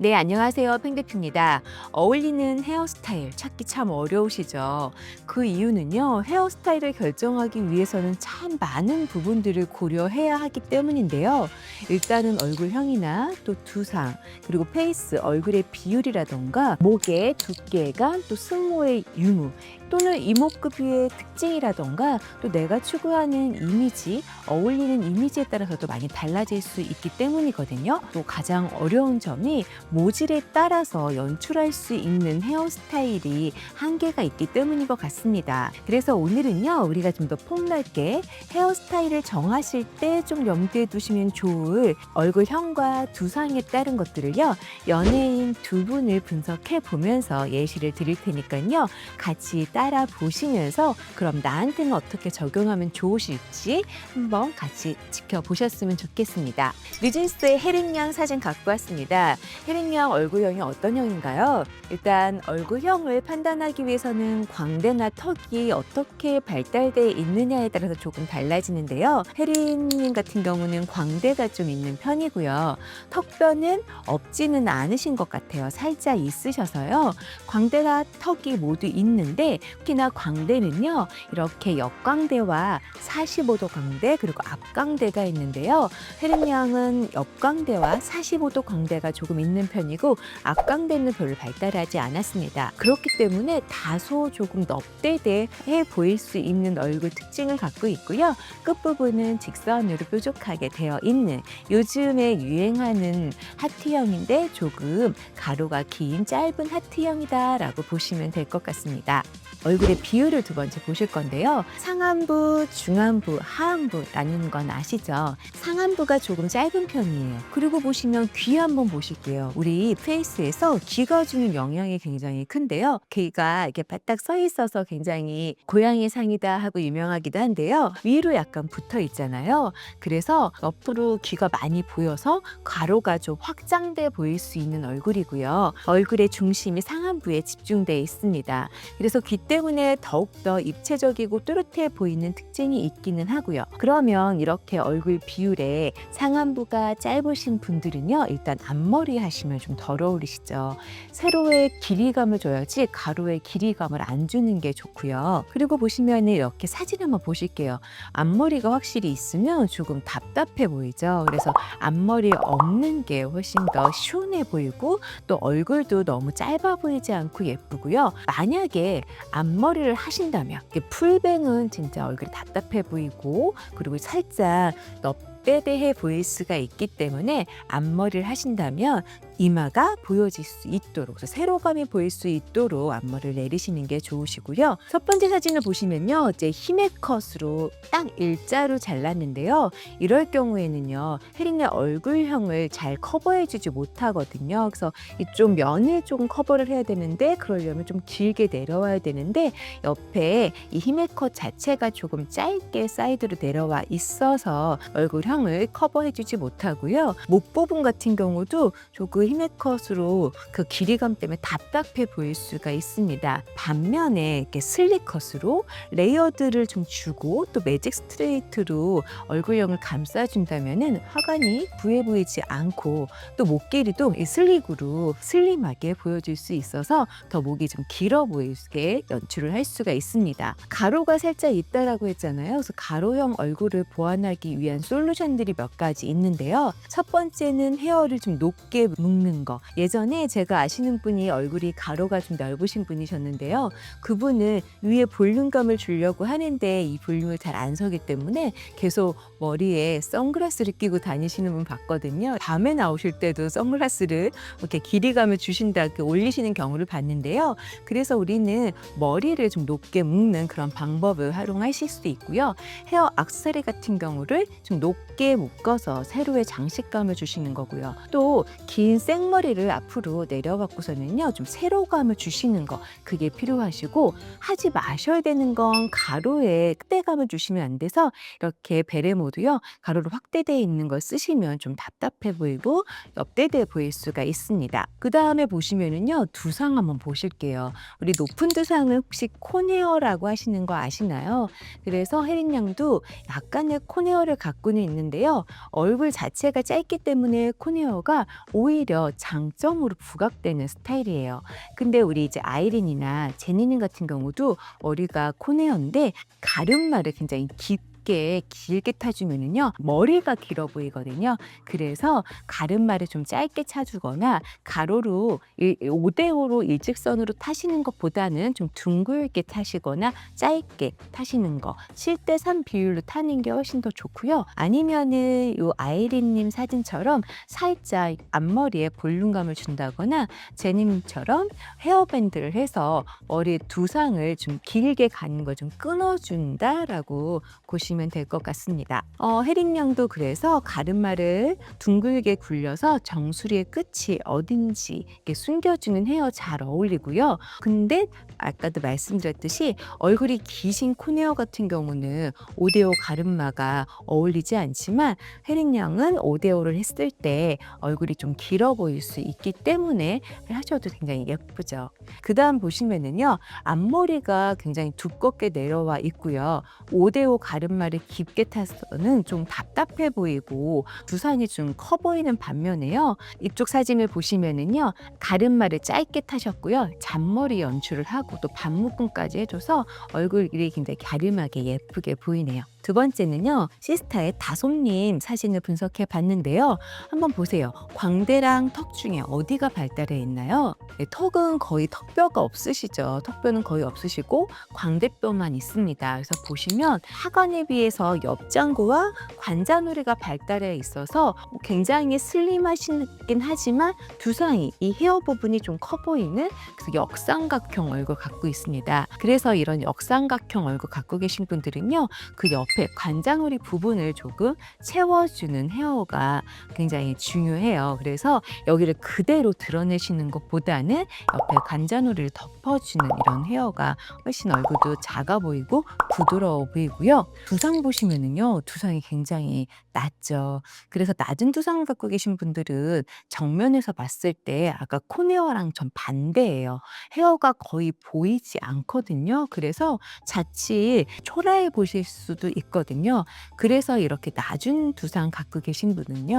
네, 안녕하세요. 팽데크입니다. 어울리는 헤어스타일 찾기 참 어려우시죠? 그 이유는요, 헤어스타일을 결정하기 위해서는 참 많은 부분들을 고려해야 하기 때문인데요. 일단은 얼굴형이나 또 두상, 그리고 페이스, 얼굴의 비율이라던가 목의 두께감, 또 승모의 유무, 또는 이목구비의 특징이라던가 또 내가 추구하는 이미지, 어울리는 이미지에 따라서도 많이 달라질 수 있기 때문이거든요. 또 가장 어려운 점이 모질에 따라서 연출할 수 있는 헤어스타일이 한계가 있기 때문인 것 같습니다. 그래서 오늘은요, 우리가 좀 더 폭넓게 헤어스타일을 정하실 때 좀 염두에 두시면 좋을 얼굴형과 두상에 따른 것들을요, 연예인 두 분을 분석해 보면서 예시를 드릴 테니까요, 같이 따라 보시면서 그럼 나한테는 어떻게 적용하면 좋으실지 한번 같이 지켜보셨으면 좋겠습니다. 뉴진스의 혜린 양 사진 갖고 왔습니다. 혜린 양 얼굴형이 어떤 형인가요? 일단 얼굴형을 판단하기 위해서는 광대나 턱이 어떻게 발달되어 있느냐에 따라서 조금 달라지는데요. 혜린님 같은 경우는 광대가 좀 있는 편이고요. 턱뼈는 없지는 않으신 것 같아요. 살짝 있으셔서요. 광대와 턱이 모두 있는데 특히나 광대는요, 이렇게 역광대와 45도 광대 그리고 앞광대가 있는데요. 혜린 양은 옆광대와 45도 광대가 조금 있는 편이고 앞광대는 별로 발달하지 않았습니다. 그렇기 때문에 다소 조금 넙대대해 보일 수 있는 얼굴 특징을 갖고 있고요. 끝부분은 직선으로 뾰족하게 되어 있는 요즘에 유행하는 하트형인데 조금 가로가 긴 짧은 하트형이다라고 보시면 될 것 같습니다. 얼굴의 비율을 두 번째 보실 건데요. 상안부, 중안부, 하안부 나누는 건 아시죠? 상안부가 조금 짧은 편이에요. 그리고 보시면 귀 한번 보실게요. 우리 페이스에서 귀가 주는 영향이 굉장히 큰데요. 귀가 이렇게 바짝 서 있어서 굉장히 고양이 상이다 하고 유명하기도 한데요. 위로 약간 붙어 있잖아요. 그래서 옆으로 귀가 많이 보여서 가로가 좀 확장돼 보일 수 있는 얼굴이고요. 얼굴의 중심이 상안부에 집중되어 있습니다. 그래서 귀 때문에 더욱더 입체적이고 또렷해 보이는 특징이 있기는 하고요. 그러면 이렇게 얼굴 비율에 상안부가 짧으신 분들은요, 일단 앞머리 하시면 좀 덜 어울리시죠. 세로의 길이감을 줘야지 가로의 길이감을 안 주는 게 좋고요. 그리고 보시면 이렇게 사진 한번 보실게요. 앞머리가 확실히 있으면 조금 답답해 보이죠. 그래서 앞머리 없는 게 훨씬 더 시원해 보이고 또 얼굴도 너무 짧아 보이지 않고 예쁘고요. 만약에 앞머리를 하신다면 풀뱅은 진짜 얼굴이 답답해 보이고 그리고 살짝 넙대대해 보일 수가 있기 때문에 앞머리를 하신다면 이마가 보여질 수 있도록, 그래서 세로감이 보일 수 있도록 앞머리를 내리시는 게 좋으시고요. 첫 번째 사진을 보시면요, 이제 힘의 컷으로 딱 일자로 잘랐는데요. 이럴 경우에는요, 혜린의 얼굴형을 잘 커버해주지 못하거든요. 그래서 이쪽 면을 조금 커버를 해야 되는데 그러려면 좀 길게 내려와야 되는데 옆에 이 힘의 컷 자체가 조금 짧게 사이드로 내려와 있어서 얼굴형을 커버해주지 못하고요. 목 부분 같은 경우도 조금 힘의 컷으로 그 길이감 때문에 답답해 보일 수가 있습니다. 반면에 이렇게 슬릭 컷으로 레이어드를 좀 주고 또 매직 스트레이트로 얼굴형을 감싸준다면은 화관이 부해 보이지 않고 또 목 길이도 이 슬릭으로 슬림하게 보여줄 수 있어서 더 목이 좀 길어 보이게 연출을 할 수가 있습니다. 가로가 살짝 있다라고 했잖아요. 그래서 가로형 얼굴을 보완하기 위한 솔루션들이 몇 가지 있는데요. 첫 번째는 헤어를 좀 높게 묶는 거. 예전에 제가 아시는 분이 얼굴이 가로가 좀 넓으신 분이셨는데요. 그분은 위에 볼륨감을 주려고 하는데 이 볼륨을 잘 안 서기 때문에 계속 머리에 선글라스를 끼고 다니시는 분 봤거든요. 밤에 나오실 때도 선글라스를 이렇게 길이감을 주신다 이렇게 올리시는 경우를 봤는데요. 그래서 우리는 머리를 좀 높게 묶는 그런 방법을 활용하실 수도 있고요. 헤어 액세서리 같은 경우를 좀 높게 묶어서 세로의 장식감을 주시는 거고요. 또 긴 생머리를 앞으로 내려갖고서는요, 좀 세로감을 주시는 거, 그게 필요하시고, 하지 마셔야 되는 건 가로에 끝대감을 주시면 안 돼서 이렇게 베레 모드요, 가로로 확대되어 있는 걸 쓰시면 좀 답답해 보이고 옆대대 보일 수가 있습니다. 그 다음에 보시면은요, 두상 한번 보실게요. 우리 높은 두상은 혹시 콘헤어라고 하시는 거 아시나요? 그래서 혜린 양도 약간의 콘헤어를 갖고는 있는데 있는데요. 얼굴 자체가 짧기 때문에 콘헤어가 오히려 장점으로 부각되는 스타일이에요. 근데 우리 이제 아이린이나 제니님 같은 경우도 머리가 콘헤어인데 가르마를 굉장히 깊게 길게 타주면은요 머리가 길어 보이거든요. 그래서 가르마를 좀 짧게 차주거나 가로로 5대5로 일직선으로 타시는 것보다는 좀 둥글게 타시거나 짧게 타시는 거 7대3 비율로 타는 게 훨씬 더 좋고요. 아니면은 요 아이린님 사진처럼 살짝 앞머리에 볼륨감을 준다거나 제니님처럼 헤어밴드를 해서 머리의 두상을 좀 길게 가는 걸 좀 끊어준다라고 보시면 될 것 같습니다. 혜린 양도 그래서 가르마를 둥글게 굴려서 정수리의 끝이 어딘지 이렇게 숨겨주는 헤어 잘 어울리고요. 근데 아까도 말씀드렸듯이 얼굴이 기신 콘헤어 같은 경우는 5대5 가르마가 어울리지 않지만 혜린 양은 5대5를 했을 때 얼굴이 좀 길어 보일 수 있기 때문에 하셔도 굉장히 예쁘죠. 그 다음 보시면은요 앞머리가 굉장히 두껍게 내려와 있고요. 5대5 가르마를 깊게 타서는 좀 답답해 보이고 두상이 좀 커 보이는 반면에요. 이쪽 사진을 보시면은요 가르마를 짧게 타셨고요. 잔머리 연출을 하고 또 반묶음까지 해줘서 얼굴이 굉장히 갸름하게 예쁘게 보이네요. 두 번째는요 시스타의 다솜님 사진을 분석해 봤는데요. 한번 보세요. 광대랑 턱 중에 어디가 발달해 있나요? 네, 턱은 거의 턱뼈가 없으시죠. 턱뼈는 거의 없으시고 광대뼈만 있습니다. 그래서 보시면 하관에 비해서 옆장구와 관자놀이가 발달해 있어서 굉장히 슬림하시긴 하지만 두상이 이 헤어 부분이 좀 커 보이는 그래서 역삼각형 얼굴 갖고 있습니다. 그래서 이런 역삼각형 얼굴 갖고 계신 분들은요 그 옆에 관자놀이 부분을 조금 채워주는 헤어가 굉장히 중요해요. 그래서 여기를 그대로 드러내시는 것보다는 옆에 관자놀이를 덮어주는 이런 헤어가 훨씬 얼굴도 작아 보이고 부드러워 보이고요. 두상 보시면은요 두상이 굉장히 낮죠. 그래서 낮은 두상을 갖고 계신 분들은 정면에서 봤을 때 아까 콘헤어랑 전 반대예요. 헤어가 거의 보이지 않거든요. 그래서 자칫 초라해 보실 수도 있거든요. 그래서 이렇게 낮은 두상 갖고 계신 분은요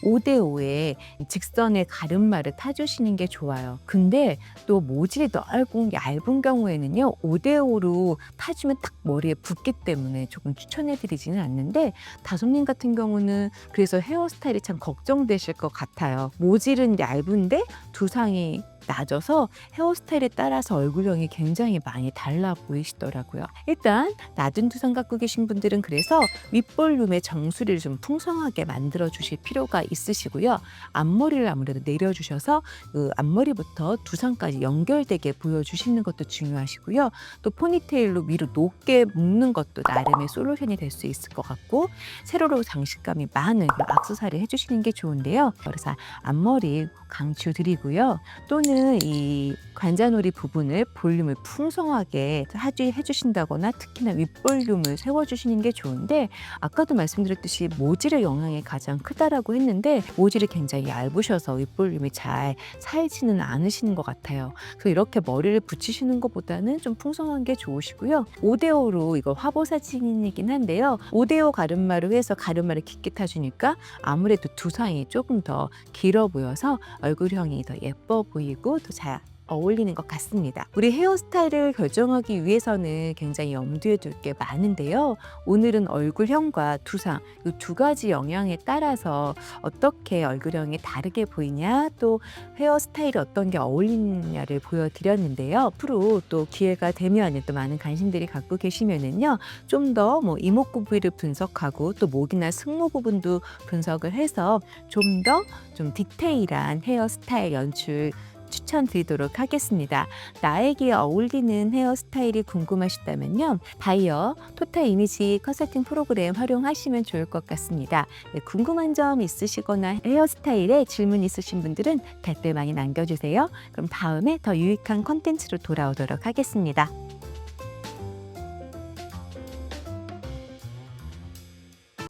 5대5에 직선의 가르마를 타주시는 게 좋아요. 근데 또 모질이 넓고 얇은 경우에는요 5대5로 타주면 딱 머리에 붙기 때문에 조금 추천해 드리지는 않는데 다솜님 같은 경우는 그래서 헤어스타일이 참 걱정되실 것 같아요. 모질은 얇은데 두상이 낮아서 헤어스타일에 따라서 얼굴형이 굉장히 많이 달라 보이시더라고요. 일단 낮은 두상 갖고 계신 분들은 그래서 윗볼륨의 정수리를 좀 풍성하게 만들어 주실 필요가 있으시고요. 앞머리를 아무래도 내려주셔서 그 앞머리부터 두상까지 연결되게 보여주시는 것도 중요하시고요. 또 포니테일로 위로 높게 묶는 것도 나름의 솔루션이 될 수 있을 것 같고 세로로 장식감이 많은 그런 액세서리 해주시는 게 좋은데요. 그래서 앞머리 강추드리고요. 또는 이 관자놀이 부분을 볼륨을 풍성하게 해주신다거나 특히나 윗볼륨을 세워주시는 게 좋은데 아까도 말씀드렸듯이 모질의 영향이 가장 크다라고 했는데 모질이 굉장히 얇으셔서 윗볼륨이 잘 살지는 않으시는 것 같아요. 그래서 이렇게 머리를 붙이시는 것보다는 좀 풍성한 게 좋으시고요. 5대5로 이거 화보 사진이긴 한데요. 5대5 가르마로 해서 가르마를 깊게 타주니까 아무래도 두상이 조금 더 길어 보여서 얼굴형이 더 예뻐 보이고 더 잘 어울리는 것 같습니다. 우리 헤어스타일을 결정하기 위해서는 굉장히 염두에 둘 게 많은데요. 오늘은 얼굴형과 두상 이 두 가지 영향에 따라서 어떻게 얼굴형이 다르게 보이냐 또 헤어스타일이 어떤 게 어울리느냐를 보여드렸는데요. 앞으로 또 기회가 되면 또 많은 관심들이 갖고 계시면은요. 좀 더 뭐 이목구 부위를 분석하고 또 목이나 승모 부분도 분석을 해서 좀 더 좀 디테일한 헤어스타일 연출 추천드리도록 하겠습니다. 나에게 어울리는 헤어스타일이 궁금하시다면요. 바이어 토탈 이미지 컨설팅 프로그램 활용하시면 좋을 것 같습니다. 네, 궁금한 점 있으시거나 헤어스타일에 질문 있으신 분들은 댓글 많이 남겨주세요. 그럼 다음에 더 유익한 컨텐츠로 돌아오도록 하겠습니다.